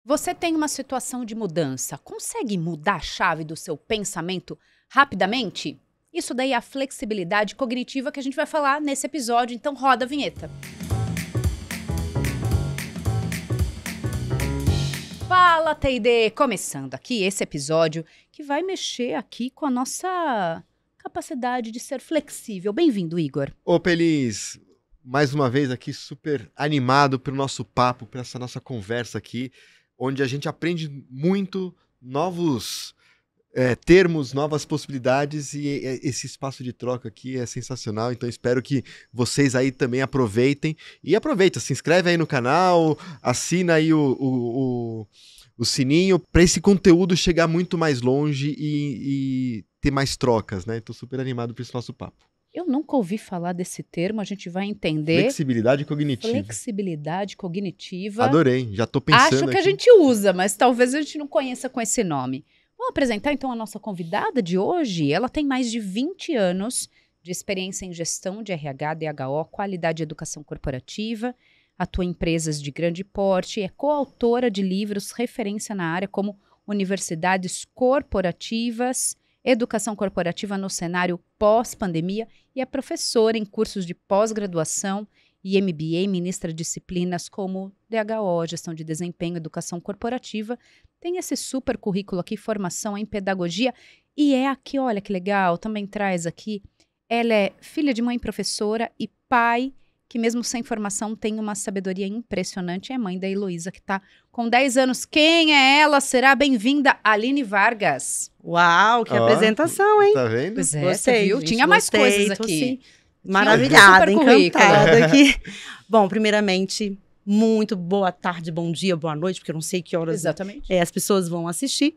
Você tem uma situação de mudança, consegue mudar a chave do seu pensamento rapidamente? Isso daí é a flexibilidade cognitiva que a gente vai falar nesse episódio, então roda a vinheta. Fala, T&D! Começando aqui esse episódio que vai mexer aqui com a nossa capacidade de ser flexível. Bem-vindo, Igor. Ô, Pelis, mais uma vez aqui super animado pelo nosso papo, por essa nossa conversa aqui, onde a gente aprende muito, novos termos, novas possibilidades e esse espaço de troca aqui é sensacional, então espero que vocês aí também aproveitem. E aproveita, se inscreve aí no canal, assina aí o sininho para esse conteúdo chegar muito mais longe e ter mais trocas, né? Estou super animado por esse nosso papo. Eu nunca ouvi falar desse termo, a gente vai entender. Flexibilidade cognitiva. Flexibilidade cognitiva. Adorei, já tô pensando Acho que a aqui. gente usa, mas talvez a gente não conheça com esse nome. Vamos apresentar então a nossa convidada de hoje. Ela tem mais de 20 anos de experiência em gestão de RH, DHO, qualidade e educação corporativa, atua em empresas de grande porte, é coautora de livros referência na área como Universidades Corporativas, Educação Corporativa no Cenário Pós-Pandemia e é professora em cursos de pós-graduação e MBA, ministra disciplinas como DHO, Gestão de Desempenho, Educação Corporativa. Tem esse super currículo aqui, formação em pedagogia. E é aqui, olha que legal, também traz aqui, ela é filha de mãe professora e pai, que mesmo sem formação tem uma sabedoria impressionante. É mãe da Heloísa, que está com 10 anos. Quem é ela? Será bem-vinda, Aline Vargas. Uau, que apresentação, hein? Tá vendo? Pois é, Gostei, você viu? gente, Tinha mais gostei, coisas tô, aqui. assim, Super maravilhada, currículo. encantada aqui. Bom, primeiramente, muito boa tarde, bom dia, boa noite, porque eu não sei que horas Exatamente. as pessoas vão assistir.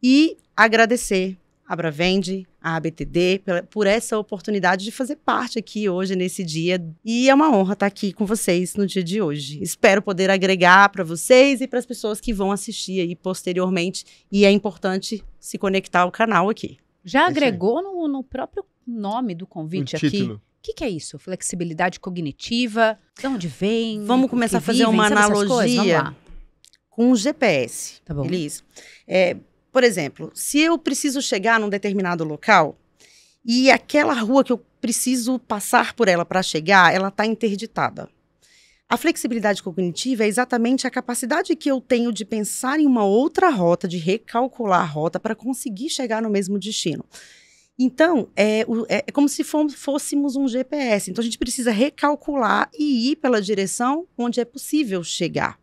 E agradecer a Bravende, a ABTD, por essa oportunidade de fazer parte aqui hoje, nesse dia. E é uma honra estar aqui com vocês no dia de hoje. Espero poder agregar para vocês e para as pessoas que vão assistir aí posteriormente. E é importante se conectar ao canal aqui. Já agregou no próprio nome do convite O aqui? título. O que é isso? Flexibilidade cognitiva? De onde vem? Vamos O que começar a fazer vivem? uma Sabe essas coisas? Vamos analogia lá. com o GPS. Tá bom. Elis. Por exemplo, se eu preciso chegar num determinado local e aquela rua que eu preciso passar por ela para chegar, ela está interditada. A flexibilidade cognitiva é exatamente a capacidade que eu tenho de pensar em uma outra rota, de recalcular a rota para conseguir chegar no mesmo destino. Então, é como se fôssemos um GPS. Então, a gente precisa recalcular e ir pela direção onde é possível chegar.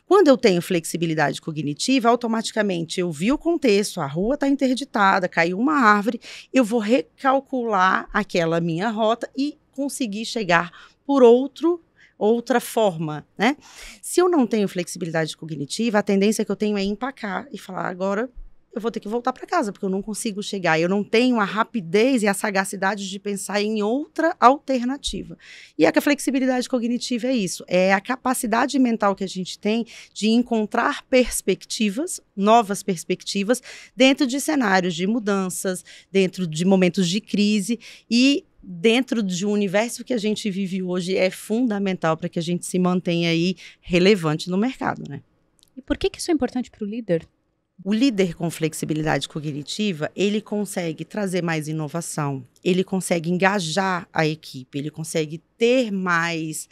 Quando eu tenho flexibilidade cognitiva, automaticamente eu vi o contexto, a rua está interditada, caiu uma árvore, eu vou recalcular aquela minha rota e conseguir chegar por outra forma, né? Se eu não tenho flexibilidade cognitiva, a tendência que eu tenho é empacar e falar, agora eu vou ter que voltar para casa, porque eu não consigo chegar, eu não tenho a rapidez e a sagacidade de pensar em outra alternativa. E a flexibilidade cognitiva é isso, é a capacidade mental que a gente tem de encontrar perspectivas, novas perspectivas, dentro de cenários de mudanças, dentro de momentos de crise e dentro de um universo que a gente vive hoje é fundamental para que a gente se mantenha aí relevante no mercado, né? E por que isso é importante para o líder? O líder com flexibilidade cognitiva, ele consegue trazer mais inovação, ele consegue engajar a equipe, ele consegue ter mais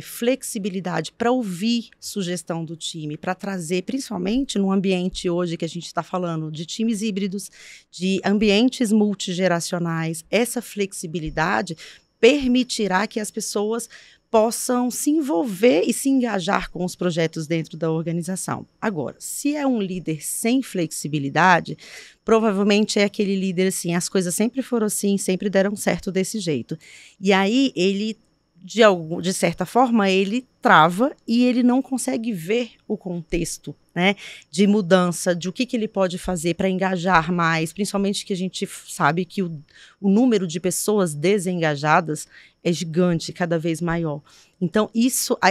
flexibilidade para ouvir sugestão do time, para trazer, principalmente no ambiente hoje que a gente está falando de times híbridos, de ambientes multigeracionais, essa flexibilidade permitirá que as pessoas possam se envolver e se engajar com os projetos dentro da organização. Agora, se é um líder sem flexibilidade, provavelmente é aquele líder assim, as coisas sempre foram assim, sempre deram certo desse jeito. E aí ele, de certa forma, ele trava e ele não consegue ver o contexto, né, de mudança, de o que ele pode fazer para engajar mais, principalmente que a gente sabe que o número de pessoas desengajadas é gigante, cada vez maior. Então,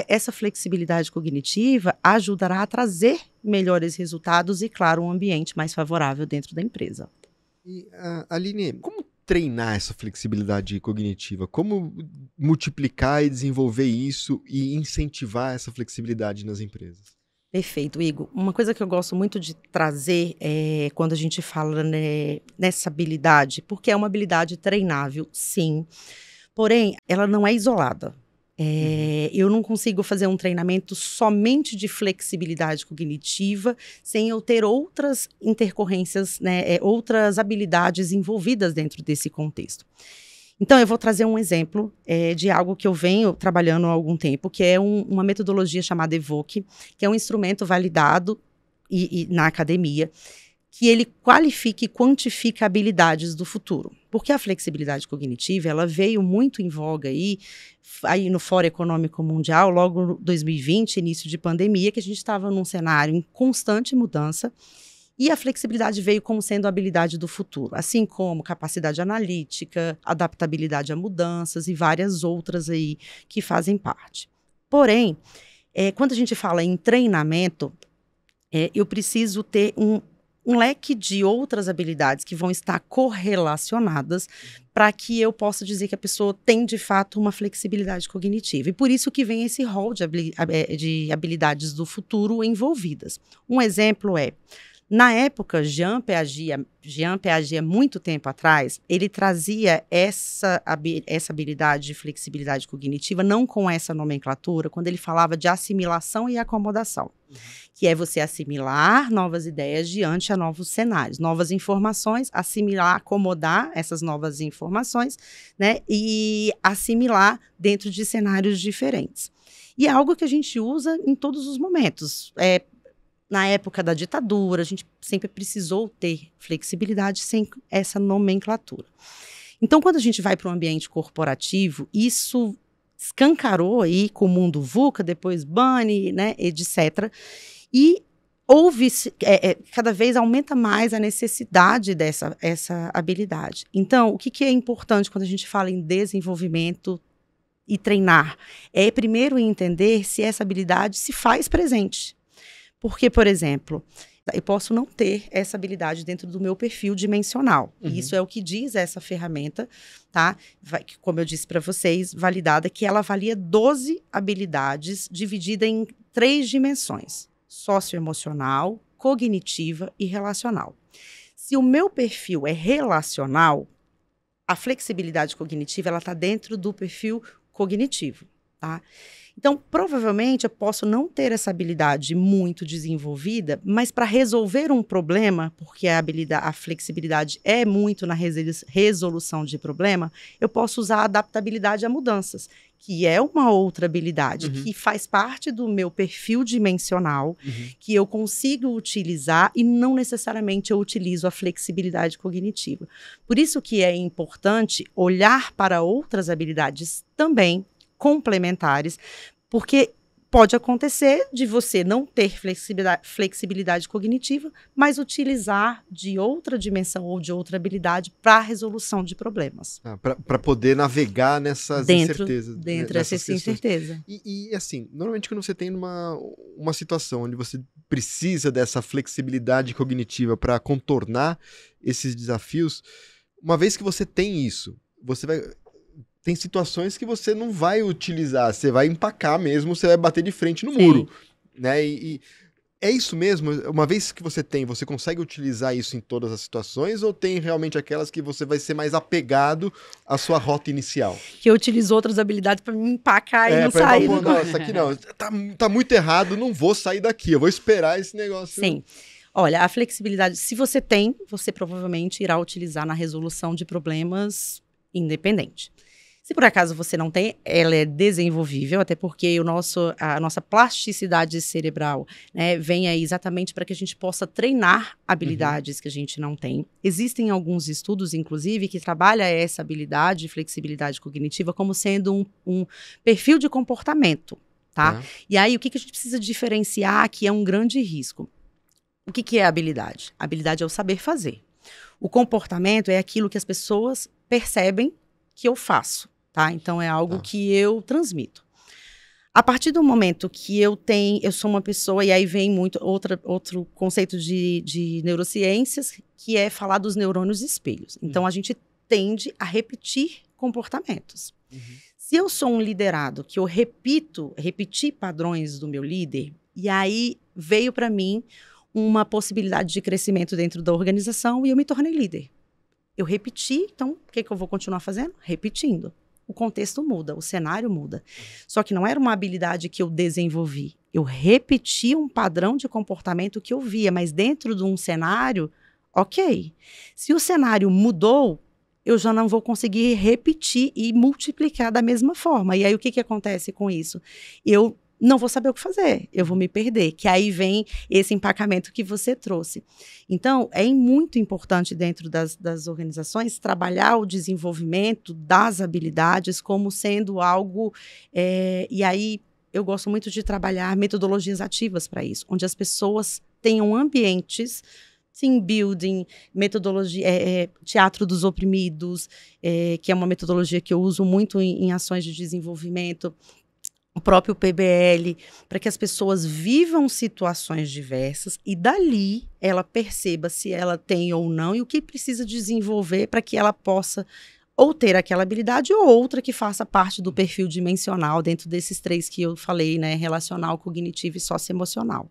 essa flexibilidade cognitiva ajudará a trazer melhores resultados e, claro, um ambiente mais favorável dentro da empresa. E, Aline, como treinar essa flexibilidade cognitiva? Como multiplicar e desenvolver isso e incentivar essa flexibilidade nas empresas? Perfeito, Igor. Uma coisa que eu gosto muito de trazer é quando a gente fala, né, nessa habilidade, porque é uma habilidade treinável, sim, porém, ela não é isolada. Eu não consigo fazer um treinamento somente de flexibilidade cognitiva sem eu ter outras intercorrências, né, outras habilidades envolvidas dentro desse contexto. Então, eu vou trazer um exemplo de algo que eu venho trabalhando há algum tempo, que é uma metodologia chamada Evoque, que é um instrumento validado na academia, que ele qualifica e quantifica habilidades do futuro. Porque a flexibilidade cognitiva, ela veio muito em voga aí no Fórum Econômico Mundial, logo no 2020, início de pandemia, que a gente estava num cenário em constante mudança, e a flexibilidade veio como sendo a habilidade do futuro, assim como capacidade analítica, adaptabilidade a mudanças e várias outras aí que fazem parte. Porém, quando a gente fala em treinamento, eu preciso ter um leque de outras habilidades que vão estar correlacionadas para que eu possa dizer que a pessoa tem, de fato, uma flexibilidade cognitiva. E por isso que vem esse rol de habilidades do futuro envolvidas. Um exemplo na época, Jean Piaget, muito tempo atrás, ele trazia essa habilidade de flexibilidade cognitiva, não com essa nomenclatura, quando ele falava de assimilação e acomodação, que é você assimilar novas ideias diante a novos cenários, novas informações, assimilar, acomodar essas novas informações, né, e assimilar dentro de cenários diferentes. E é algo que a gente usa em todos os momentos. Na época da ditadura, a gente sempre precisou ter flexibilidade sem essa nomenclatura. Então, quando a gente vai para o ambiente corporativo, isso escancarou aí com o mundo VUCA, depois BANI, né, etc. E cada vez aumenta mais a necessidade dessa habilidade. Então, o que é importante quando a gente fala em desenvolvimento e treinar? É primeiro entender se essa habilidade se faz presente. Porque, por exemplo, eu posso não ter essa habilidade dentro do meu perfil dimensional. E isso é o que diz essa ferramenta, tá? Como eu disse para vocês, validada, que ela avalia 12 habilidades dividida em 3 dimensões: socioemocional, cognitiva e relacional. Se o meu perfil é relacional, a flexibilidade cognitiva ela está dentro do perfil cognitivo, tá? Então, provavelmente, eu posso não ter essa habilidade muito desenvolvida, mas para resolver um problema, porque a flexibilidade é muito na resolução de problema, eu posso usar a adaptabilidade a mudanças, que é uma outra habilidade, que faz parte do meu perfil dimensional, que eu consigo utilizar e não necessariamente eu utilizo a flexibilidade cognitiva. Por isso que é importante olhar para outras habilidades também, complementares, porque pode acontecer de você não ter flexibilidade cognitiva, mas utilizar de outra dimensão ou de outra habilidade para a resolução de problemas. Para poder navegar nessas incertezas. Dentro dessas incertezas. E assim, normalmente quando você tem uma situação onde você precisa dessa flexibilidade cognitiva para contornar esses desafios, uma vez que você tem isso, tem situações que você não vai utilizar, você vai empacar mesmo, você vai bater de frente no muro, né? E é isso mesmo? Uma vez que você consegue utilizar isso em todas as situações, ou tem realmente aquelas que você vai ser mais apegado à sua rota inicial? Que eu utilizo outras habilidades para me empacar e não sair. Não, isso aqui não, tá muito errado, não vou sair daqui, eu vou esperar esse negócio. Sim. Olha, a flexibilidade, se você tem, você provavelmente irá utilizar na resolução de problemas independente. Se por acaso você não tem, ela é desenvolvível, até porque a nossa plasticidade cerebral, né, vem aí exatamente para que a gente possa treinar habilidades que a gente não tem. Existem alguns estudos, inclusive, que trabalham essa habilidade, flexibilidade cognitiva, como sendo um perfil de comportamento, tá? E aí, o que a gente precisa diferenciar, que é um grande risco? O que é a habilidade? A habilidade é o saber fazer. O comportamento é aquilo que as pessoas percebem que eu faço. Tá? Então, é algo que eu transmito. A partir do momento que eu sou uma pessoa, e aí vem muito outro conceito de neurociências, que é falar dos neurônios espelhos. Então, a gente tende a repetir comportamentos. Se eu sou um liderado, que eu repeti padrões do meu líder, e aí veio para mim uma possibilidade de crescimento dentro da organização e eu me tornei líder. Eu repeti, então o que eu vou continuar fazendo? Repetindo. O contexto muda, o cenário muda. Só que não era uma habilidade que eu desenvolvi. Eu repeti um padrão de comportamento que eu via, mas dentro de um cenário, ok. Se o cenário mudou, eu já não vou conseguir repetir e multiplicar da mesma forma. E aí o que acontece com isso? Eu não vou saber o que fazer, eu vou me perder, que aí vem esse empacamento que você trouxe. Então, é muito importante dentro das organizações trabalhar o desenvolvimento das habilidades como sendo algo, e aí eu gosto muito de trabalhar metodologias ativas para isso, onde as pessoas tenham ambientes, team building, metodologia, teatro dos oprimidos, que é uma metodologia que eu uso muito em ações de desenvolvimento, o próprio PBL, para que as pessoas vivam situações diversas e dali ela perceba se ela tem ou não e o que precisa desenvolver para que ela possa ou ter aquela habilidade ou outra que faça parte do perfil dimensional dentro desses 3 que eu falei, né, relacional, cognitivo e socioemocional.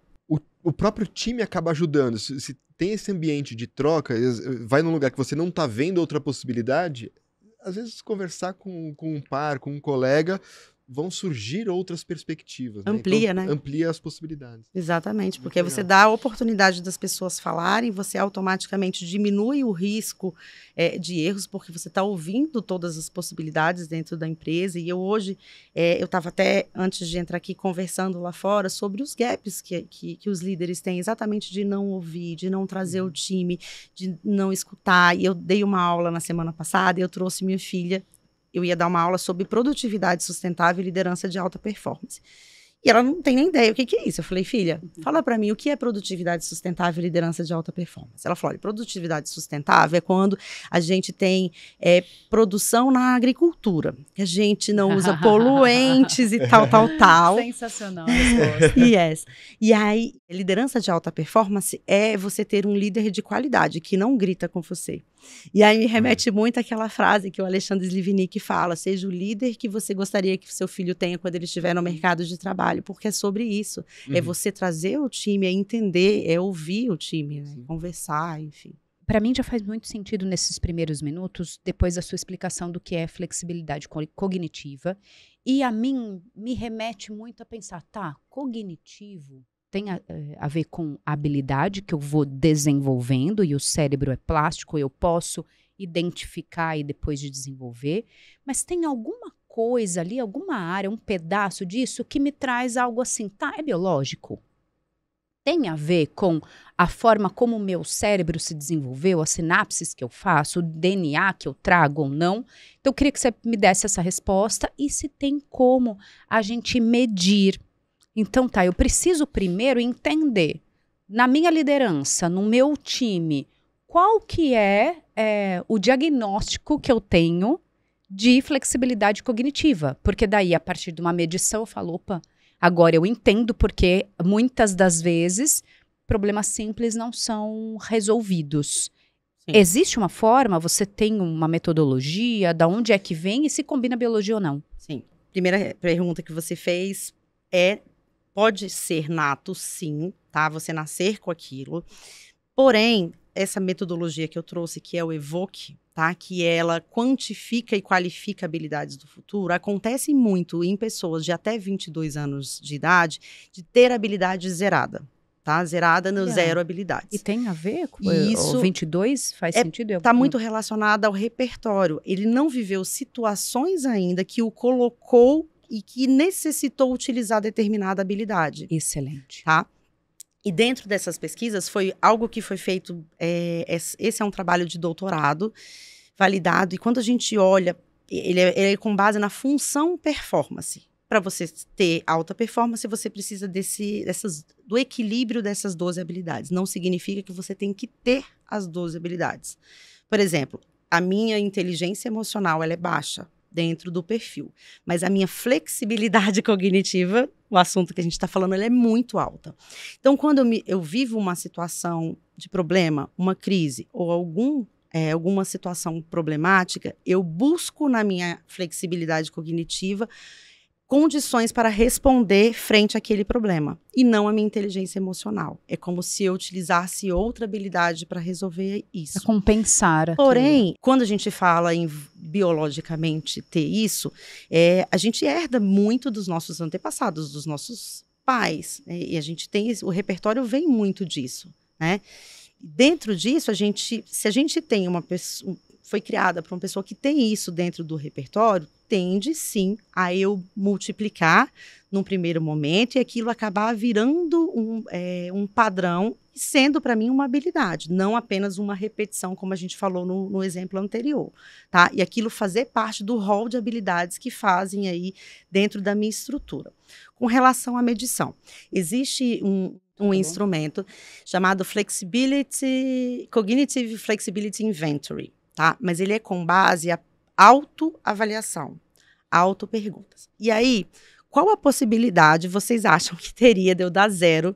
O próprio time acaba ajudando. Se tem esse ambiente de troca, vai num lugar que você não está vendo outra possibilidade, às vezes conversar com um par, com um colega, vão surgir outras perspectivas. Amplia, né? Então, né? amplia as possibilidades. Exatamente, Muito porque legal. você dá a oportunidade das pessoas falarem, você automaticamente diminui o risco de erros, porque você está ouvindo todas as possibilidades dentro da empresa. E eu hoje, eu estava até, antes de entrar aqui, conversando lá fora sobre os gaps que os líderes têm, exatamente de não ouvir, de não trazer o time, de não escutar. E eu dei uma aula na semana passada e eu trouxe minha filha. Eu ia dar uma aula sobre produtividade sustentável e liderança de alta performance. E ela não tem nem ideia o que é isso. Eu falei, filha, fala para mim o que é produtividade sustentável e liderança de alta performance. Ela falou, olha, produtividade sustentável é quando a gente tem produção na agricultura, que a gente não usa poluentes e tal. Sensacional a resposta. Yes. E aí, liderança de alta performance é você ter um líder de qualidade, que não grita com você. E aí me remete muito àquela frase que o Alexandre Slivnik fala, seja o líder que você gostaria que seu filho tenha quando ele estiver no mercado de trabalho, porque é sobre isso. É você trazer o time, é entender, é ouvir o time, né? Conversar, enfim. Para mim já faz muito sentido nesses primeiros minutos, depois da sua explicação do que é flexibilidade cognitiva. E a mim me remete muito a pensar, tá, cognitivo tem a ver com a habilidade que eu vou desenvolvendo e o cérebro é plástico, eu posso identificar e depois de desenvolver, mas tem alguma coisa ali, alguma área, um pedaço disso que me traz algo assim, tá, é biológico? Tem a ver com a forma como o meu cérebro se desenvolveu, as sinapses que eu faço, o DNA que eu trago ou não? Então eu queria que você me desse essa resposta e se tem como a gente medir. Então tá, eu preciso primeiro entender, na minha liderança, no meu time, qual que é o diagnóstico que eu tenho de flexibilidade cognitiva. Porque daí, a partir de uma medição, eu falo, opa, agora eu entendo porque muitas das vezes problemas simples não são resolvidos. Sim. Existe uma forma, você tem uma metodologia, da onde é que vem e se combina biologia ou não? Sim. Primeira pergunta que você fez pode ser nato, sim, tá? Você nascer com aquilo. Porém, essa metodologia que eu trouxe, que é o Evoque, tá? Que ela quantifica e qualifica habilidades do futuro, acontece muito em pessoas de até 22 anos de idade, de ter habilidade zerada, tá? Zerada no zero habilidades. E tem a ver com isso? O 22 faz sentido? Está muito relacionado ao repertório. Ele não viveu situações ainda que o colocou e que necessitou utilizar determinada habilidade. Excelente. Tá? E dentro dessas pesquisas foi algo que foi feito, esse é um trabalho de doutorado, validado, e quando a gente olha, ele é com base na função performance. Para você ter alta performance, você precisa do equilíbrio dessas 12 habilidades. Não significa que você tem que ter as 12 habilidades. Por exemplo, a minha inteligência emocional ela é baixa dentro do perfil, mas a minha flexibilidade cognitiva, o assunto que a gente está falando, ela é muito alta. Então, quando eu vivo uma situação de problema, uma crise ou alguma situação problemática, eu busco na minha flexibilidade cognitiva condições para responder frente àquele problema, e não a minha inteligência emocional. É como se eu utilizasse outra habilidade para resolver isso. Pra compensar aquilo. Porém, quando a gente fala em biologicamente ter isso, a gente herda muito dos nossos antepassados, dos nossos pais, né? E a gente tem, o repertório vem muito disso, né? Dentro disso, se a gente tem uma pessoa, foi criada por uma pessoa que tem isso dentro do repertório, tende sim a eu multiplicar num primeiro momento e aquilo acabar virando um padrão, sendo para mim uma habilidade, não apenas uma repetição, como a gente falou no exemplo anterior, tá? E aquilo fazer parte do rol de habilidades que fazem aí dentro da minha estrutura. Com relação à medição, existe um instrumento chamado Cognitive Flexibility Inventory, tá? Mas ele é com base a autoavaliação, autoperguntas. E aí, qual a possibilidade vocês acham que teria de eu dar 0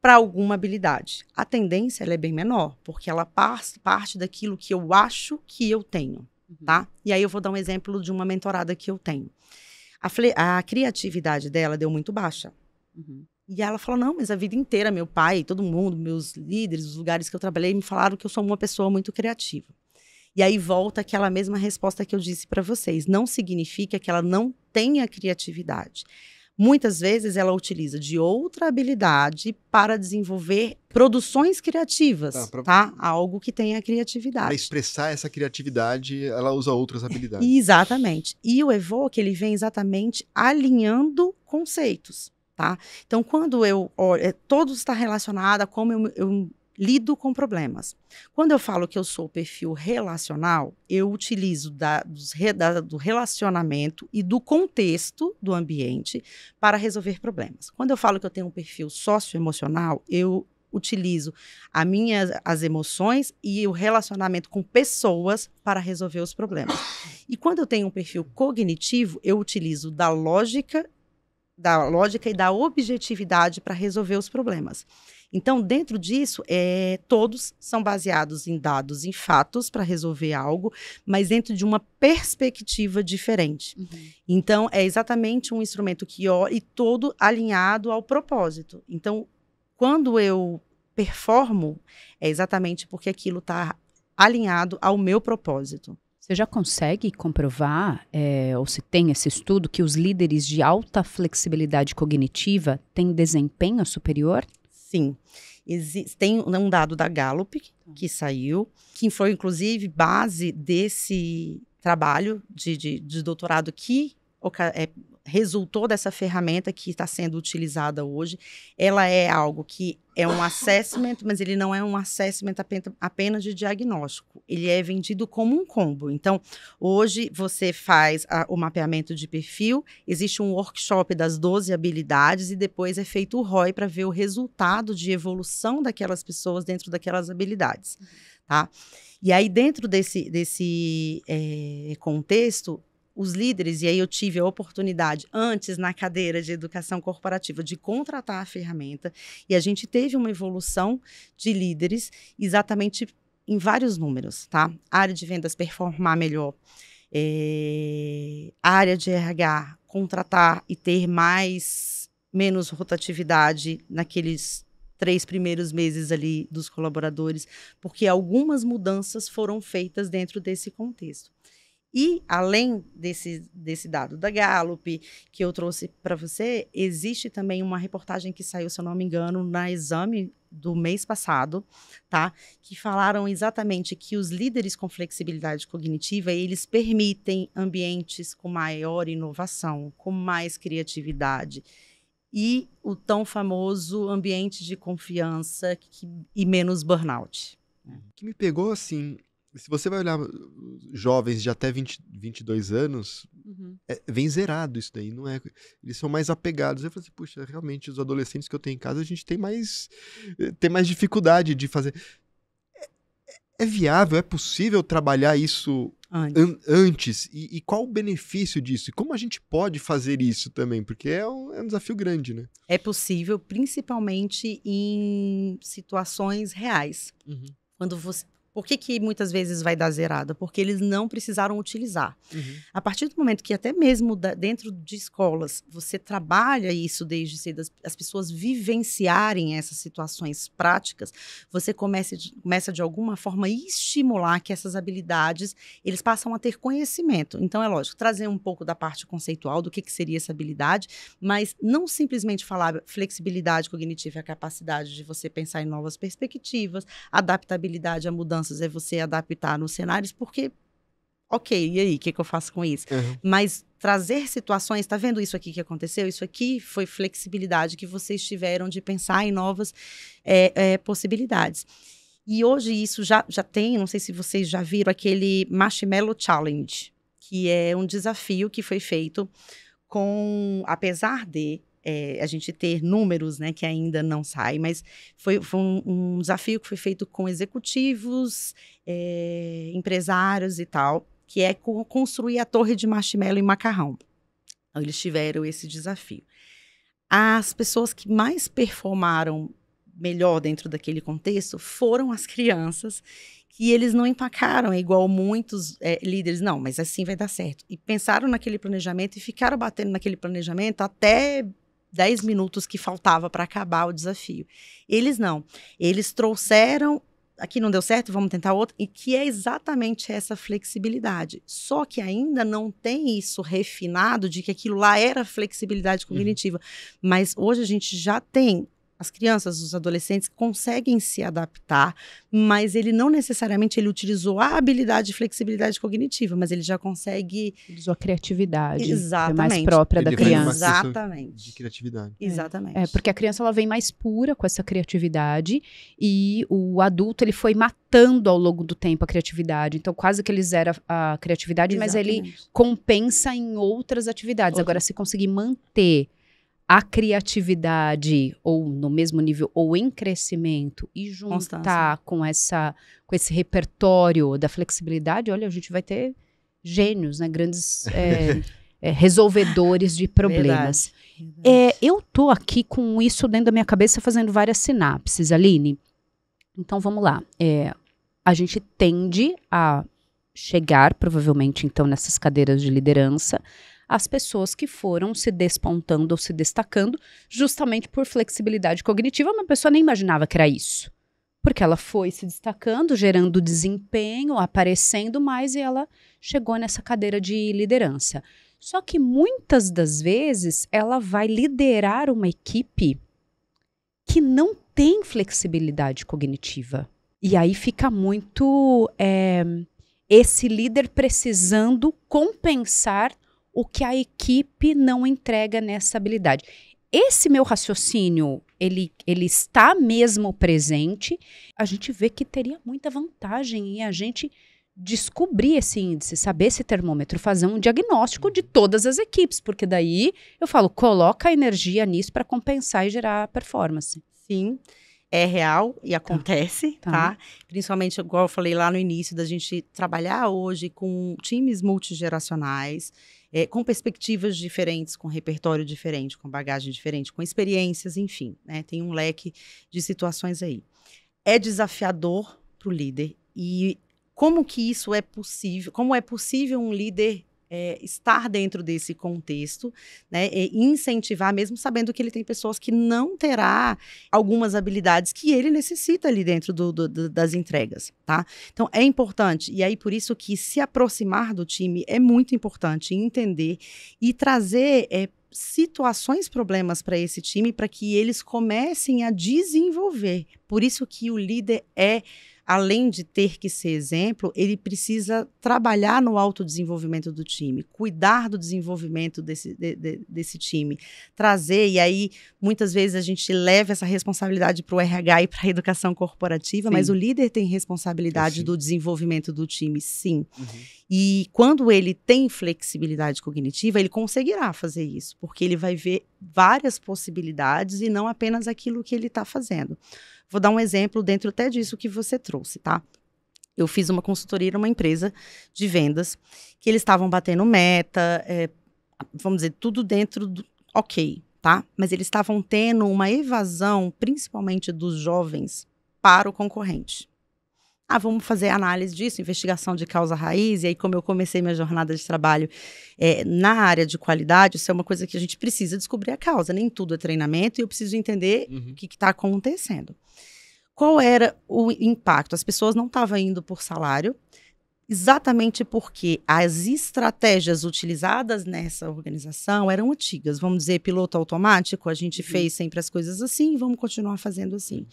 para alguma habilidade? A tendência ela é bem menor, porque ela parte daquilo que eu acho que eu tenho, tá? E aí eu vou dar um exemplo de uma mentorada que eu tenho. A criatividade dela deu muito baixa. E ela falou, não, mas a vida inteira, meu pai, todo mundo, meus líderes, os lugares que eu trabalhei, me falaram que eu sou uma pessoa muito criativa. E aí volta aquela mesma resposta que eu disse para vocês. Não significa que ela não tenha criatividade. Muitas vezes ela utiliza de outra habilidade para desenvolver produções criativas, tá? Algo que tenha criatividade. Para expressar essa criatividade, ela usa outras habilidades. Exatamente. E o Evoque, ele vem exatamente alinhando conceitos, tá? Então, quando eu olho, tudo está relacionado a como eu lido com problemas. Quando eu falo que eu sou o perfil relacional, eu utilizo do relacionamento e do contexto do ambiente para resolver problemas. Quando eu falo que eu tenho um perfil socioemocional, eu utilizo as emoções e o relacionamento com pessoas para resolver os problemas. E quando eu tenho um perfil cognitivo, eu utilizo da lógica e da objetividade para resolver os problemas. Então, dentro disso, todos são baseados em dados, em fatos para resolver algo, mas dentro de uma perspectiva diferente. Então, é exatamente um instrumento que e todo alinhado ao propósito. Então, quando eu performo, é exatamente porque aquilo está alinhado ao meu propósito. Você já consegue comprovar, ou se tem esse estudo, que os líderes de alta flexibilidade cognitiva têm desempenho superior? Sim. Tem um dado da Gallup que saiu, que foi, inclusive, base desse trabalho de doutorado que resultou dessa ferramenta que está sendo utilizada hoje. Ela é algo que é um assessment, mas ele não é um assessment apenas de diagnóstico. Ele é vendido como um combo. Então, hoje você faz o mapeamento de perfil, existe um workshop das 12 habilidades e depois é feito o ROI para ver o resultado de evolução daquelas pessoas dentro daquelas habilidades, tá? E aí, dentro desse contexto, os líderes, e aí eu tive a oportunidade antes na cadeira de educação corporativa de contratar a ferramenta e a gente teve uma evolução de líderes exatamente em vários números, tá? A área de vendas performar melhor, a área de RH contratar e ter menos rotatividade naqueles 3 primeiros meses ali dos colaboradores, porque algumas mudanças foram feitas dentro desse contexto. E, além desse dado da Gallup, que eu trouxe para você, existe também uma reportagem que saiu, se eu não me engano, na Exame do mês passado, tá? Que falaram exatamente que os líderes com flexibilidade cognitiva, eles permitem ambientes com maior inovação, com mais criatividade e o tão famoso ambiente de confiança e menos burnout. O que me pegou, assim, se você vai olhar jovens de até 22 anos, vem zerado isso daí, não é? Eles são mais apegados. Eu falei assim, puxa, realmente os adolescentes que eu tenho em casa, a gente tem mais dificuldade de fazer. É viável, é possível trabalhar isso antes? E qual o benefício disso? E como a gente pode fazer isso também? Porque é um desafio grande, né? É possível, principalmente em situações reais. Quando Por que muitas vezes vai dar zerada? Porque eles não precisaram utilizar. A partir do momento que até mesmo dentro de escolas você trabalha isso desde cedo, as pessoas vivenciarem essas situações práticas, você começa de alguma forma a estimular que essas habilidades, eles passam a ter conhecimento. Então é lógico, trazer um pouco da parte conceitual do que seria essa habilidade, mas não simplesmente falar flexibilidade cognitiva é a capacidade de você pensar em novas perspectivas, adaptabilidade a mudanças é você adaptar nos cenários, porque, ok, e aí, o que eu faço com isso? Mas trazer situações, tá vendo isso aqui que aconteceu? Isso aqui foi flexibilidade que vocês tiveram de pensar em novas possibilidades. E hoje isso já tem, não sei se vocês já viram, aquele Marshmallow Challenge, que é um desafio que foi feito apesar de a gente ter números, né, que ainda não saem, mas foi um desafio que foi feito com executivos, empresários e tal, que é construir a torre de marshmallow em macarrão. Então, eles tiveram esse desafio. As pessoas que mais performaram melhor dentro daquele contexto foram as crianças, que eles não empacaram, igual muitos líderes, não, mas assim vai dar certo. E pensaram naquele planejamento e ficaram batendo naquele planejamento até 10 minutos que faltava para acabar o desafio. Eles não. Eles trouxeram, aqui não deu certo, vamos tentar outro, e que é exatamente essa flexibilidade. Só que ainda não tem isso refinado de que aquilo lá era flexibilidade cognitiva. Mas hoje a gente já tem. As crianças, os adolescentes conseguem se adaptar, mas ele não necessariamente ele utilizou a habilidade de flexibilidade cognitiva, mas ele já consegue... Utilizou a criatividade. Exatamente. Que é mais própria da criança. Exatamente. De criatividade. Exatamente. Porque a criança ela vem mais pura com essa criatividade e o adulto ele foi matando ao longo do tempo a criatividade. Então quase que ele zera a criatividade, mas ele compensa em outras atividades. Agora, se conseguir manter a criatividade, ou no mesmo nível, ou em crescimento, e juntar com esse repertório da flexibilidade, olha, a gente vai ter gênios, né? Grandes resolvedores de problemas. Verdade. Eu tô aqui com isso dentro da minha cabeça, fazendo várias sinapses, Aline. Então, vamos lá. A gente tende a chegar, provavelmente, então, nessas cadeiras de liderança, as pessoas que foram se despontando ou se destacando justamente por flexibilidade cognitiva. Uma pessoa nem imaginava que era isso. Porque ela foi se destacando, gerando desempenho, aparecendo mais e ela chegou nessa cadeira de liderança. Só que muitas das vezes ela vai liderar uma equipe que não tem flexibilidade cognitiva. E aí fica muito esse líder precisando compensar o que a equipe não entrega nessa habilidade. Esse meu raciocínio, ele está mesmo presente. A gente vê que teria muita vantagem em a gente descobrir esse índice, saber esse termômetro, fazer um diagnóstico de todas as equipes, porque daí eu falo, coloca a energia nisso para compensar e gerar performance. Sim. É real e acontece, tá? Principalmente, igual eu falei lá no início, da gente trabalhar hoje com times multigeracionais, com perspectivas diferentes, com repertório diferente, com bagagem diferente, com experiências, enfim, né? Tem um leque de situações aí. É desafiador para o líder. E como que isso é possível? Como é possível um líder estar dentro desse contexto, né, e incentivar, mesmo sabendo que ele tem pessoas que não terá algumas habilidades que ele necessita ali dentro das entregas, tá? Então, é importante, e aí por isso que se aproximar do time é muito importante, entender e trazer situações, problemas para esse time, para que eles comecem a desenvolver. Por isso que o líder além de ter que ser exemplo, ele precisa trabalhar no autodesenvolvimento do time, cuidar do desenvolvimento desse time, trazer, e aí muitas vezes a gente leva essa responsabilidade para o RH e para a educação corporativa, mas o líder tem responsabilidade do desenvolvimento do time, sim. E quando ele tem flexibilidade cognitiva, ele conseguirá fazer isso, porque ele vai ver várias possibilidades e não apenas aquilo que ele está fazendo. Vou dar um exemplo dentro até disso que você trouxe, tá? Eu fiz uma consultoria numa empresa de vendas, que eles estavam batendo meta, vamos dizer, tudo dentro do ok, tá? Mas eles estavam tendo uma evasão, principalmente dos jovens, para o concorrente. Vamos fazer análise disso, investigação de causa raiz. E aí, como eu comecei minha jornada de trabalho na área de qualidade, isso é uma coisa que a gente precisa descobrir a causa. Nem tudo é treinamento e eu preciso entender o que está acontecendo. Qual era o impacto? As pessoas não estavam indo por salário, exatamente porque as estratégias utilizadas nessa organização eram antigas. Vamos dizer, piloto automático, a gente fez sempre as coisas assim, vamos continuar fazendo assim.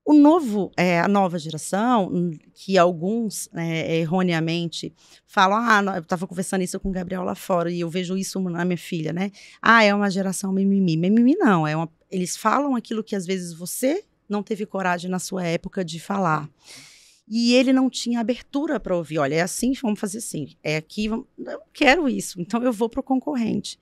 A nova geração, que alguns erroneamente falam, eu estava conversando isso com o Gabriel lá fora, e eu vejo isso na minha filha, né? É uma geração mimimi. Mimimi não, eles falam aquilo que às vezes você não teve coragem na sua época de falar. E ele não tinha abertura para ouvir, olha, é assim, vamos fazer assim, é aqui, eu quero isso, então eu vou para o concorrente.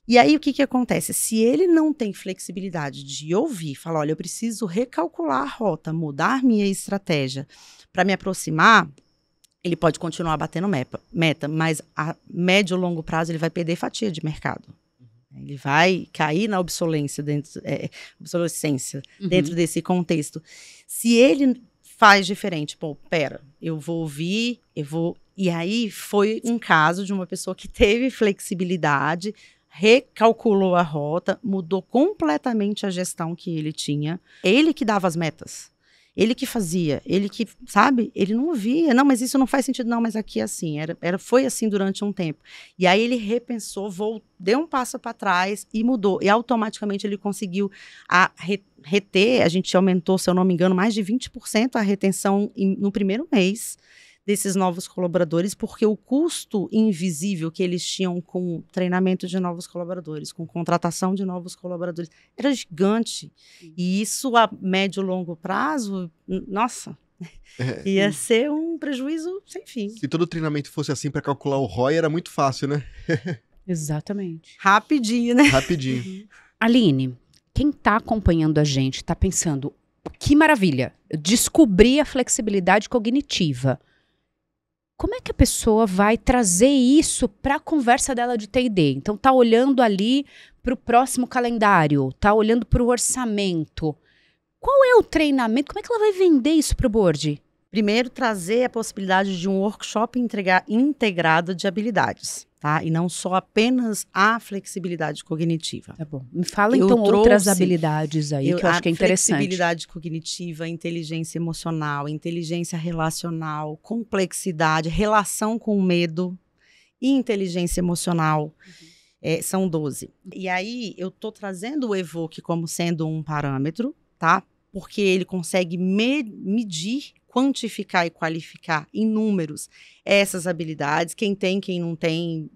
E aí, o que acontece? Se ele não tem flexibilidade de ouvir, falar, olha, eu preciso recalcular a rota, mudar minha estratégia para me aproximar, ele pode continuar batendo meta, mas a médio e longo prazo ele vai perder fatia de mercado. Ele vai cair na obsolescência dentro desse contexto. Se ele faz diferente, eu vou ouvir, E aí foi um caso de uma pessoa que teve flexibilidade, recalculou a rota, mudou completamente a gestão que ele tinha. Ele que dava as metas. Ele que fazia, ele que, sabe? Ele não via, não, mas isso não faz sentido, não, mas aqui é assim. Foi assim durante um tempo. E aí ele repensou, deu um passo para trás e mudou. E automaticamente ele conseguiu reter, a gente aumentou, se eu não me engano, mais de 20% a retenção no primeiro mês desses novos colaboradores, porque o custo invisível que eles tinham com treinamento de novos colaboradores, com contratação de novos colaboradores, era gigante. E isso a médio e longo prazo, nossa, ia ser um prejuízo sem fim. Se todo treinamento fosse assim para calcular o ROI, era muito fácil, né? Exatamente. Rapidinho, né? Rapidinho. Aline, quem está acompanhando a gente está pensando, que maravilha, eu descobri a flexibilidade cognitiva. Como é que a pessoa vai trazer isso para a conversa dela de T&D? Então, tá olhando ali para o próximo calendário, tá olhando para o orçamento. Qual é o treinamento? Como é que ela vai vender isso para o board? Primeiro, trazer a possibilidade de um workshop integrado de habilidades, tá? E não só apenas a flexibilidade cognitiva. Tá bom. Me fala então outras habilidades aí que eu acho que é interessante. Flexibilidade cognitiva, inteligência emocional, inteligência relacional, complexidade, relação com medo e inteligência emocional. São 12. E aí, eu estou trazendo o Evoque como sendo um parâmetro, tá? Porque ele consegue medir, quantificar e qualificar em números essas habilidades, quem tem, quem não tem,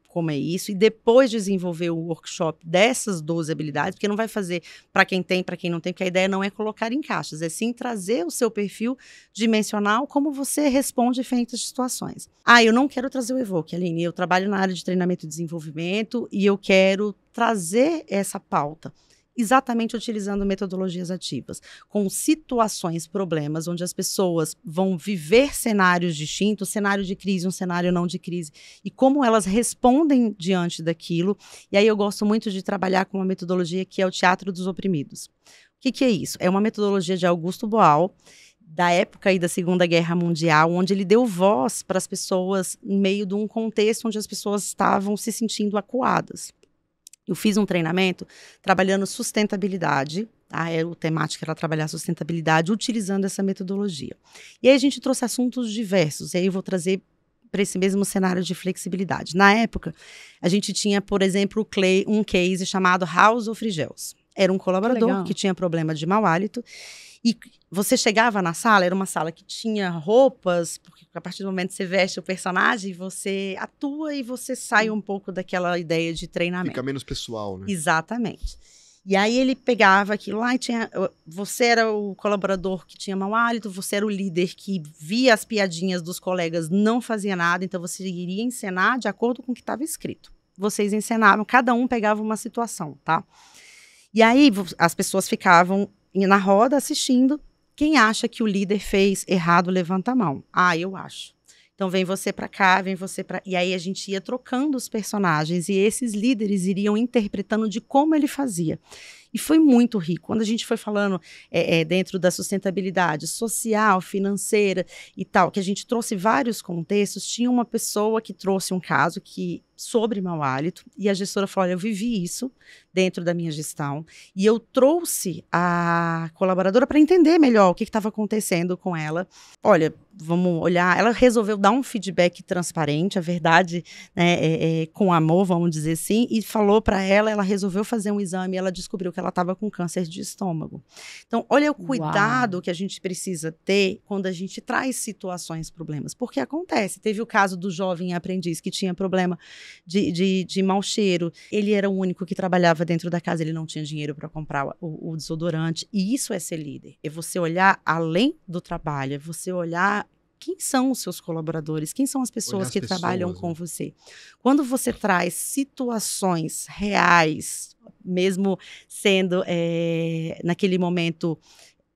como é isso, e depois desenvolver o workshop dessas 12 habilidades, porque não vai fazer para quem tem, para quem não tem, porque a ideia não é colocar em caixas, é sim trazer o seu perfil dimensional, como você responde a diferentes situações. Eu não quero trazer o Evoque, Aline, eu trabalho na área de treinamento e desenvolvimento e eu quero trazer essa pauta exatamente utilizando metodologias ativas, com situações, problemas, onde as pessoas vão viver cenários distintos, cenário de crise, um cenário não de crise, e como elas respondem diante daquilo. E aí eu gosto muito de trabalhar com uma metodologia que é o teatro dos oprimidos. O que é isso? É uma metodologia de Augusto Boal, da época aí da Segunda Guerra Mundial, onde ele deu voz para as pessoas em meio de um contexto onde as pessoas estavam se sentindo acuadas. Eu fiz um treinamento trabalhando sustentabilidade, o temático era trabalhar sustentabilidade utilizando essa metodologia. E aí a gente trouxe assuntos diversos, e aí eu vou trazer para esse mesmo cenário de flexibilidade. Na época, a gente tinha, por exemplo, um case chamado House of Frigels. Era um colaborador que tinha problema de mau hálito, e você chegava na sala, era uma sala que tinha roupas, porque a partir do momento que você veste o personagem, você atua e você sai um pouco daquela ideia de treinamento. Fica menos pessoal, né? Exatamente. E aí ele pegava aquilo lá e você era o colaborador que tinha mau hálito, você era o líder que via as piadinhas dos colegas, não fazia nada, então você iria encenar de acordo com o que estava escrito. Vocês encenavam, cada um pegava uma situação, tá? E aí as pessoas ficavam na roda assistindo. Quem acha que o líder fez errado, levanta a mão. Eu acho. Então vem você para cá, vem você para... E aí a gente ia trocando os personagens e esses líderes iriam interpretando de como ele fazia. E foi muito rico. Quando a gente foi falando dentro da sustentabilidade social, financeira e tal, que a gente trouxe vários contextos, tinha uma pessoa que trouxe um caso sobre mau hálito, e a gestora falou, olha, eu vivi isso dentro da minha gestão, e eu trouxe a colaboradora para entender melhor o que estava acontecendo com ela. Olha, vamos olhar, ela resolveu dar um feedback transparente, a verdade, né, com amor, vamos dizer assim, e falou para ela resolveu fazer um exame, e ela descobriu que ela estava com câncer de estômago. Então, olha o cuidado que a gente precisa ter quando a gente traz situações, problemas, porque acontece, teve o caso do jovem aprendiz que tinha problema de mau cheiro, ele era o único que trabalhava dentro da casa, ele não tinha dinheiro para comprar o desodorante, e isso é ser líder, é você olhar além do trabalho, é você olhar quem são os seus colaboradores, quem são as pessoas que trabalham com você. Quando você traz situações reais, mesmo sendo naquele momento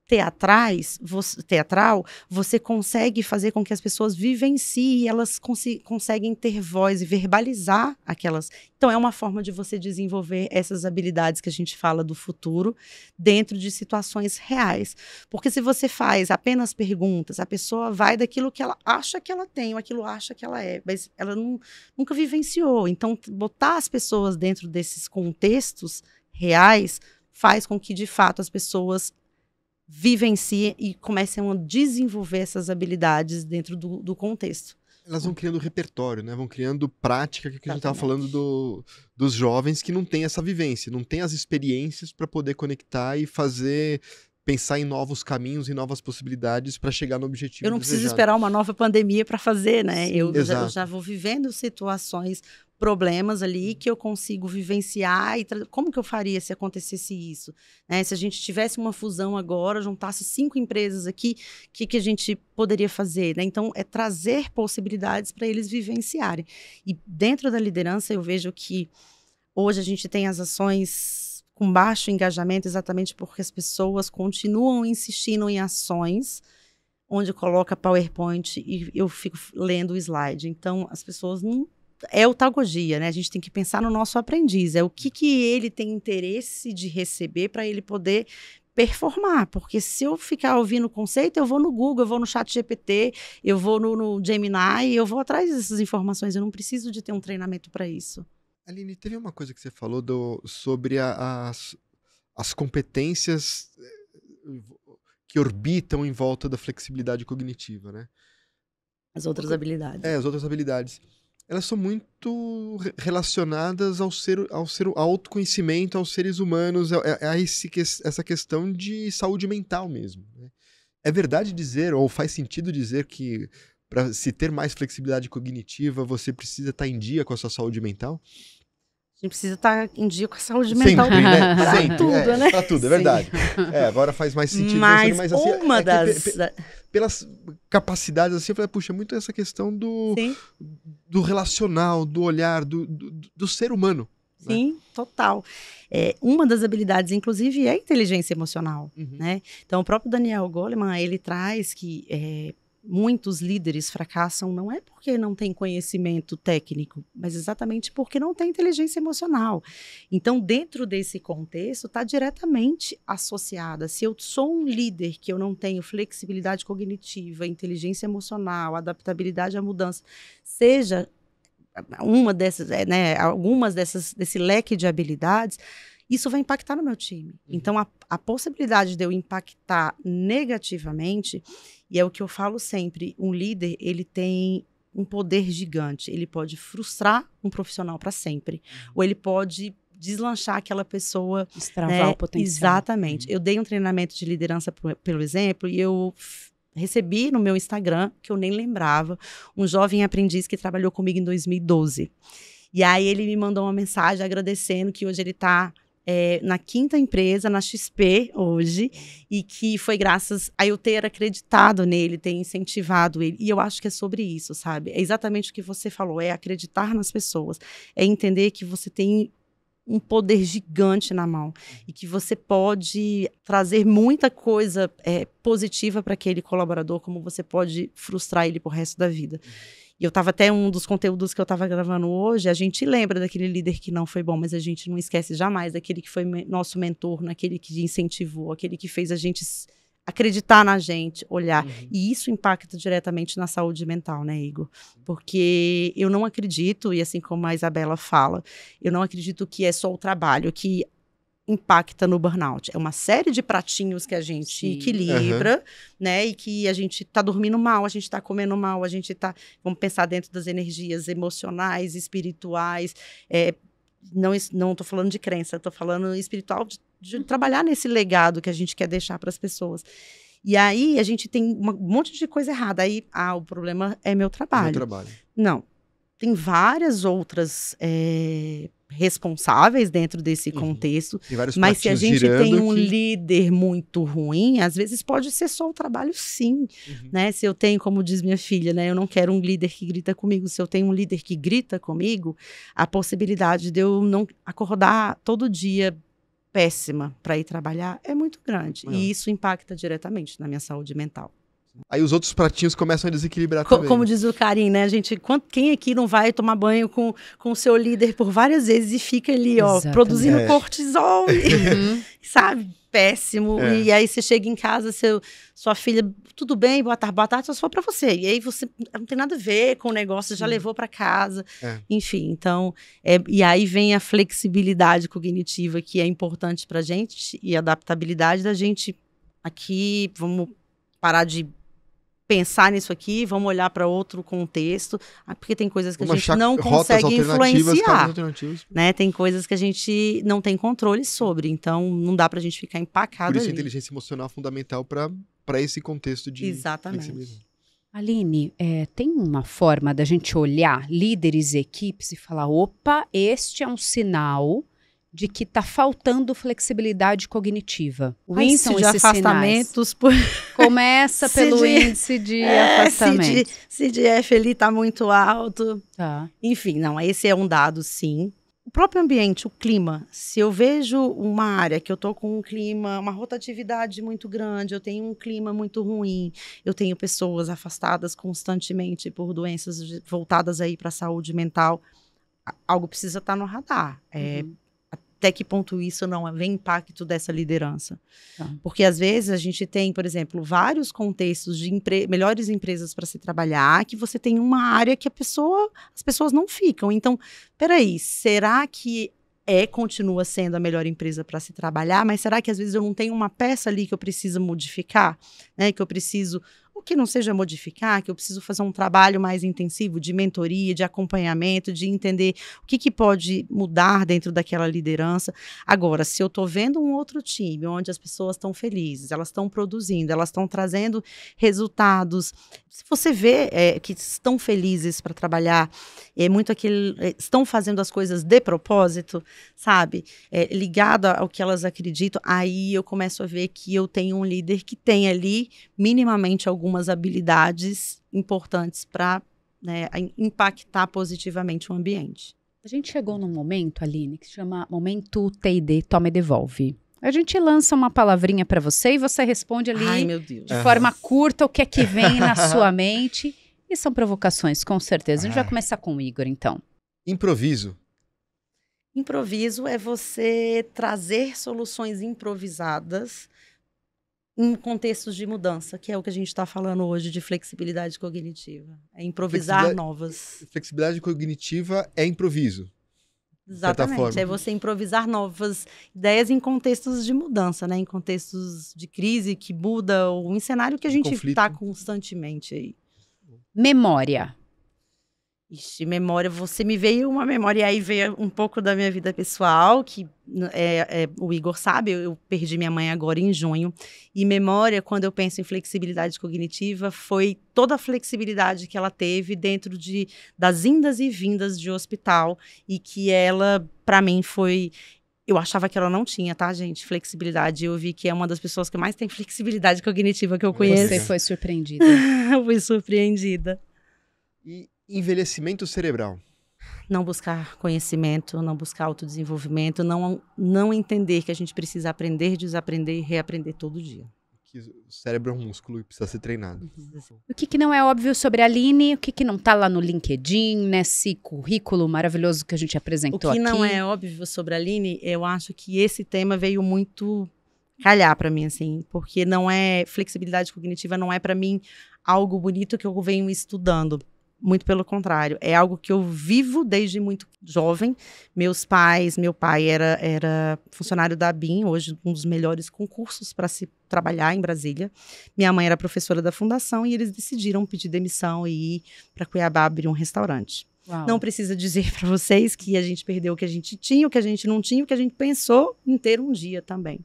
teatral, você consegue fazer com que as pessoas vivenciem e elas conseguem ter voz e verbalizar aquelas. Então, é uma forma de você desenvolver essas habilidades que a gente fala do futuro dentro de situações reais. Porque se você faz apenas perguntas, a pessoa vai daquilo que ela acha que ela tem, ou aquilo acha que ela é, mas ela nunca vivenciou. Então, botar as pessoas dentro desses contextos reais faz com que, de fato, as pessoas vivenciem e comecem a desenvolver essas habilidades dentro do contexto. Elas vão criando repertório, né? Vão criando prática, que a gente estava falando dos jovens que não têm essa vivência, não têm as experiências para poder conectar e pensar em novos caminhos e novas possibilidades para chegar no objetivo. Eu não preciso esperar uma nova pandemia para fazer, né? Sim, eu já vou vivendo situações, problemas ali que eu consigo vivenciar e como que eu faria se acontecesse isso? Né? Se a gente tivesse uma fusão agora, juntasse 5 empresas aqui, o que a gente poderia fazer? Né? Então, é trazer possibilidades para eles vivenciarem. E dentro da liderança, eu vejo que hoje a gente tem as ações com baixo engajamento exatamente porque as pessoas continuam insistindo em ações onde coloca PowerPoint e eu fico lendo o slide. Então, as pessoas não... É otagogia, né? A gente tem que pensar no nosso aprendiz. É o que ele tem interesse de receber para ele poder performar. Porque se eu ficar ouvindo o conceito, eu vou no Google, eu vou no ChatGPT, eu vou no Gemini, eu vou atrás dessas informações. Eu não preciso de ter um treinamento para isso. Aline, teve uma coisa que você falou sobre as competências que orbitam em volta da flexibilidade cognitiva, né? As outras habilidades. As outras habilidades. Elas são muito relacionadas ao autoconhecimento, aos seres humanos, essa questão de saúde mental mesmo. Né? É verdade dizer, ou faz sentido dizer que para se ter mais flexibilidade cognitiva, você precisa estar em dia com a sua saúde mental? A gente precisa estar em dia com a saúde mental. Sempre, né? Para Sempre, tudo, né? Para tudo, é verdade. Agora faz mais sentido. Mas assim, uma pelas capacidades, assim, eu falei, puxa, muito essa questão do relacional, do olhar, do ser humano. Sim, né? Total. Uma das habilidades, inclusive, é a inteligência emocional. Né? Então, o próprio Daniel Goleman, ele traz que muitos líderes fracassam não é porque não tem conhecimento técnico, mas exatamente porque não tem inteligência emocional. Então, dentro desse contexto, está diretamente associada. Se eu sou um líder que eu não tenho flexibilidade cognitiva, inteligência emocional, adaptabilidade à mudança, seja uma dessas, algumas desse leque de habilidades, isso vai impactar no meu time. Então, a possibilidade de eu impactar negativamente, e é o que eu falo sempre, um líder, ele tem um poder gigante. Ele pode frustrar um profissional para sempre. Ou ele pode deslanchar aquela pessoa. Destravar o potencial. Exatamente. Eu dei um treinamento de liderança, pelo exemplo, e eu recebi no meu Instagram, que eu nem lembrava, um jovem aprendiz que trabalhou comigo em 2012. E aí ele me mandou uma mensagem agradecendo que hoje ele está na 5ª empresa, na XP hoje, e que foi graças a eu ter acreditado nele, ter incentivado ele. E eu acho que é sobre isso, sabe? É exatamente o que você falou, é acreditar nas pessoas, é entender que você tem um poder gigante na mão e que você pode trazer muita coisa positiva para aquele colaborador, como você pode frustrar ele pro resto da vida. E eu estava até, um dos conteúdos que eu estava gravando hoje, a gente lembra daquele líder que não foi bom, mas a gente não esquece jamais daquele que foi nosso mentor, naquele que incentivou, aquele que fez a gente acreditar na gente, olhar. E isso impacta diretamente na saúde mental, né, Igor? Porque eu não acredito, e assim como a Isabela fala, eu não acredito que é só o trabalho que impacta no burnout. É uma série de pratinhos que a gente equilibra, né? E que a gente tá dormindo mal, a gente tá comendo mal, a gente tá... Vamos pensar dentro das energias emocionais, espirituais. Não estou falando de crença, estou falando espiritual, de trabalhar nesse legado que a gente quer deixar para as pessoas. E aí a gente tem um monte de coisa errada. Aí, o problema é meu trabalho. Meu trabalho. Não. Tem várias outras responsáveis dentro desse contexto. Mas se a gente tem um líder muito ruim, às vezes pode ser só o trabalho, sim. Né? Se eu tenho, como diz minha filha, né, eu não quero um líder que grita comigo. Se eu tenho um líder que grita comigo, a possibilidade de eu não acordar todo dia péssima para ir trabalhar é muito grande. E isso impacta diretamente na minha saúde mental. Aí os outros pratinhos começam a desequilibrar também. Como diz o Karim, né? Quem aqui não vai tomar banho com o seu líder por várias vezes e fica ali, produzindo cortisol, sabe? Péssimo. E aí você chega em casa, sua filha, tudo bem, boa tarde, só se for pra você. E aí você não tem nada a ver com o negócio, já levou pra casa. Enfim, então, e aí vem a flexibilidade cognitiva que é importante pra gente e a adaptabilidade da gente aqui, vamos parar de pensar nisso aqui, vamos olhar para outro contexto, porque tem coisas que a gente não consegue influenciar, né? Tem coisas que a gente não tem controle sobre, então não dá para a gente ficar empacado. Por isso ali. A inteligência emocional é fundamental para esse contexto de flexibilidade. Aline, tem uma forma da gente olhar líderes e equipes e falar, opa, este é um sinal de que está faltando flexibilidade cognitiva. O índice de afastamentos... Começa pelo índice de afastamento. CDF ali está muito alto. Tá. Enfim, não, esse é um dado, sim. O próprio ambiente, o clima. Se eu vejo uma área que eu estou com um clima, uma rotatividade muito grande, eu tenho um clima muito ruim, eu tenho pessoas afastadas constantemente por doenças voltadas aí para a saúde mental, algo precisa estar no radar. Até que ponto isso não vem impacto dessa liderança. Porque, às vezes, a gente tem, por exemplo, vários contextos de melhores empresas para se trabalhar, que você tem uma área que as pessoas não ficam. Então, peraí, será que continua sendo a melhor empresa para se trabalhar, mas será que, às vezes, eu não tenho uma peça ali que eu preciso modificar? Né? Que eu preciso... O que não seja modificar, que eu preciso fazer um trabalho mais intensivo de mentoria, de acompanhamento, de entender o que pode mudar dentro daquela liderança. Agora, se eu estou vendo um outro time onde as pessoas estão felizes, elas estão produzindo, elas estão trazendo resultados, se você vê que estão felizes para trabalhar, muito estão fazendo as coisas de propósito, sabe? Ligado ao que elas acreditam, aí eu começo a ver que eu tenho um líder que tem ali minimamente algumas habilidades importantes para impactar positivamente o ambiente. A gente chegou num momento, Aline, que se chama Momento TD Toma e Devolve. A gente lança uma palavrinha para você e você responde ali de forma curta o que é que vem na sua mente. E são provocações, com certeza. A gente vai começar com o Igor, então. Improviso. Improviso é você trazer soluções improvisadas em contextos de mudança, que é o que a gente está falando hoje de flexibilidade cognitiva. É improvisar novas... Flexibilidade cognitiva é improviso. Exatamente, é você improvisar novas ideias em contextos de mudança, né? Em contextos de crise que muda, ou em cenário que a gente está constantemente aí. Memória. Ixi, memória, você me veio uma memória, e aí veio um pouco da minha vida pessoal, que o Igor sabe, eu perdi minha mãe agora em junho, e memória, quando eu penso em flexibilidade cognitiva, foi toda a flexibilidade que ela teve dentro das indas e vindas de hospital, e que ela, para mim, foi... Eu achava que ela não tinha, tá, gente? Flexibilidade. Eu vi que é uma das pessoas que mais tem flexibilidade cognitiva que eu conheço. Você foi surpreendida. Eu fui surpreendida. E envelhecimento cerebral. Não buscar conhecimento, não buscar autodesenvolvimento, não entender que a gente precisa aprender, desaprender e reaprender todo dia. Que o cérebro é um músculo e precisa ser treinado. O que não é óbvio sobre a Aline? O que não tá lá no LinkedIn, nesse currículo maravilhoso que a gente apresentou aqui? O que não é óbvio sobre a Aline, eu acho que esse tema veio muito calhar para mim, assim, porque não é flexibilidade cognitiva, não é para mim algo bonito que eu venho estudando. Muito pelo contrário, é algo que eu vivo desde muito jovem. Meu pai era funcionário da ABIN, hoje um dos melhores concursos para se trabalhar em Brasília. Minha mãe era professora da fundação e eles decidiram pedir demissão e ir para Cuiabá abrir um restaurante. Uau. Não precisa dizer para vocês que a gente perdeu o que a gente tinha, o que a gente não tinha, o que a gente pensou em ter um dia também.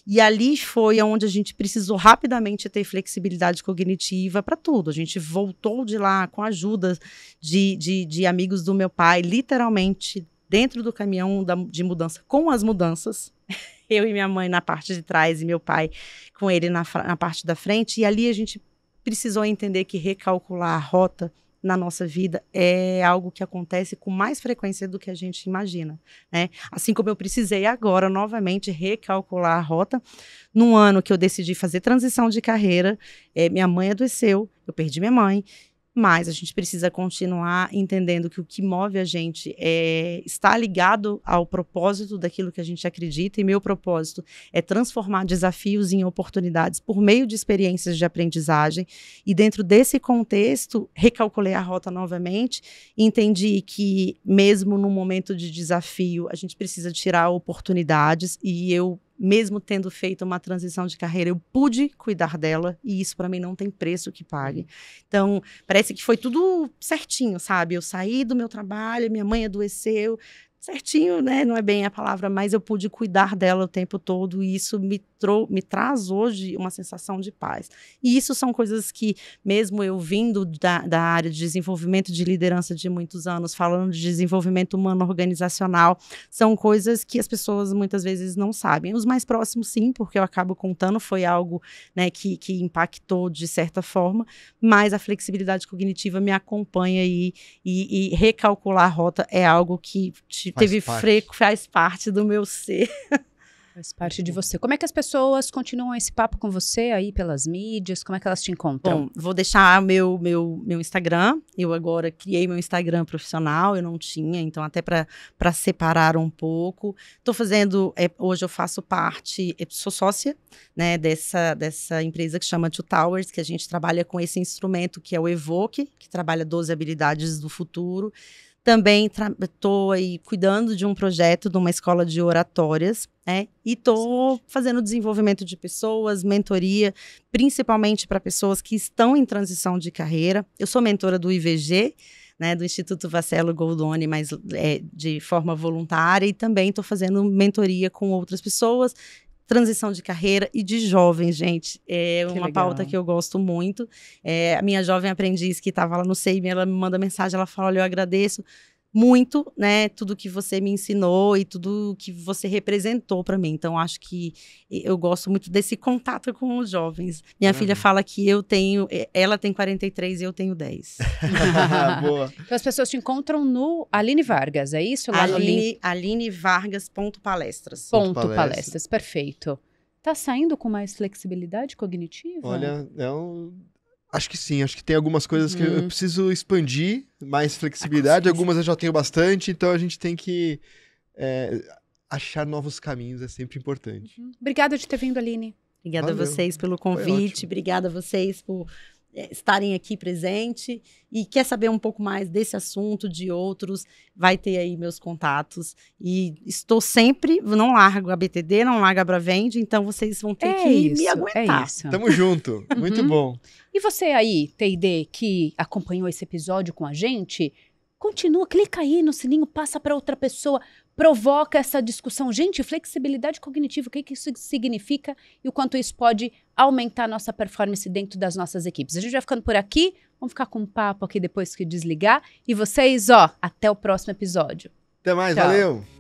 E ali foi onde a gente precisou rapidamente ter flexibilidade cognitiva para tudo. A gente voltou de lá com a ajuda de amigos do meu pai, literalmente dentro do caminhão de mudança, com as mudanças. Eu e minha mãe na parte de trás e meu pai com ele na parte da frente. E ali a gente precisou entender que recalcular a rota na nossa vida é algo que acontece com mais frequência do que a gente imagina, né? Assim como eu precisei agora, novamente, recalcular a rota. Num ano que eu decidi fazer transição de carreira, minha mãe adoeceu, eu perdi minha mãe, mas a gente precisa continuar entendendo que o que move a gente está ligado ao propósito daquilo que a gente acredita, e meu propósito é transformar desafios em oportunidades por meio de experiências de aprendizagem. E dentro desse contexto, recalculei a rota novamente, entendi que mesmo num momento de desafio, a gente precisa tirar oportunidades, e eu, mesmo tendo feito uma transição de carreira, eu pude cuidar dela, e isso para mim não tem preço que pague. Então, parece que foi tudo certinho, sabe? Eu saí do meu trabalho, minha mãe adoeceu, certinho, né? Não é bem a palavra, mas eu pude cuidar dela o tempo todo, e isso me traz hoje uma sensação de paz. E isso são coisas que, mesmo eu vindo da área de desenvolvimento de liderança de muitos anos, falando de desenvolvimento humano organizacional, são coisas que as pessoas muitas vezes não sabem. Os mais próximos, sim, porque eu acabo contando, foi algo, né, que impactou de certa forma, mas a flexibilidade cognitiva me acompanha, e recalcular a rota é algo que faz parte do meu ser. Faz parte de você. Como é que as pessoas continuam esse papo com você aí pelas mídias? Como é que elas te encontram? Bom, vou deixar meu Instagram. Eu agora criei meu Instagram profissional, eu não tinha, então até para separar um pouco. Estou fazendo, hoje eu faço parte, sou sócia, né, dessa empresa que chama Two Towers, que a gente trabalha com esse instrumento que é o Evoque, que trabalha 12 habilidades do futuro. Também estou aí cuidando de um projeto de uma escola de oratórias, né? E estou fazendo desenvolvimento de pessoas, mentoria, principalmente para pessoas que estão em transição de carreira. Eu sou mentora do IVG, né, do Instituto Vascello Goldoni, mas de forma voluntária, e também estou fazendo mentoria com outras pessoas, transição de carreira e de jovens, gente. É uma legal. Pauta que eu gosto muito. A minha jovem aprendiz que estava lá no SEIB, ela me manda mensagem, ela fala: olha, eu agradeço muito, né, tudo que você me ensinou e tudo que você representou para mim. Então, acho que eu gosto muito desse contato com os jovens. Minha filha fala que ela tem 43 e eu tenho 10. Boa. Então, as pessoas te encontram no Aline Vargas, é isso? Lá alinevargas.palestras. Palestras, perfeito. Tá saindo com mais flexibilidade cognitiva? Olha, acho que sim, acho que tem algumas coisas que eu preciso expandir, mais flexibilidade, algumas eu já tenho bastante, então a gente tem que achar novos caminhos, é sempre importante. Obrigada de ter vindo, Aline. Obrigada a vocês pelo convite, obrigada a vocês por estarem aqui presente, e quer saber um pouco mais desse assunto, de outros, vai ter aí meus contatos, e estou sempre, não largo a BTD, não largo a Bravende, então vocês vão ter que me aguentar. Tamo junto, muito bom. E você aí, TD, que acompanhou esse episódio com a gente, continua, clica aí no sininho, passa para outra pessoa, provoca essa discussão. Gente, flexibilidade cognitiva, o que isso significa e o quanto isso pode aumentar a nossa performance dentro das nossas equipes. A gente vai ficando por aqui, vamos ficar com um papo aqui depois que desligar. E vocês, até o próximo episódio. Até mais, Tchau. Valeu!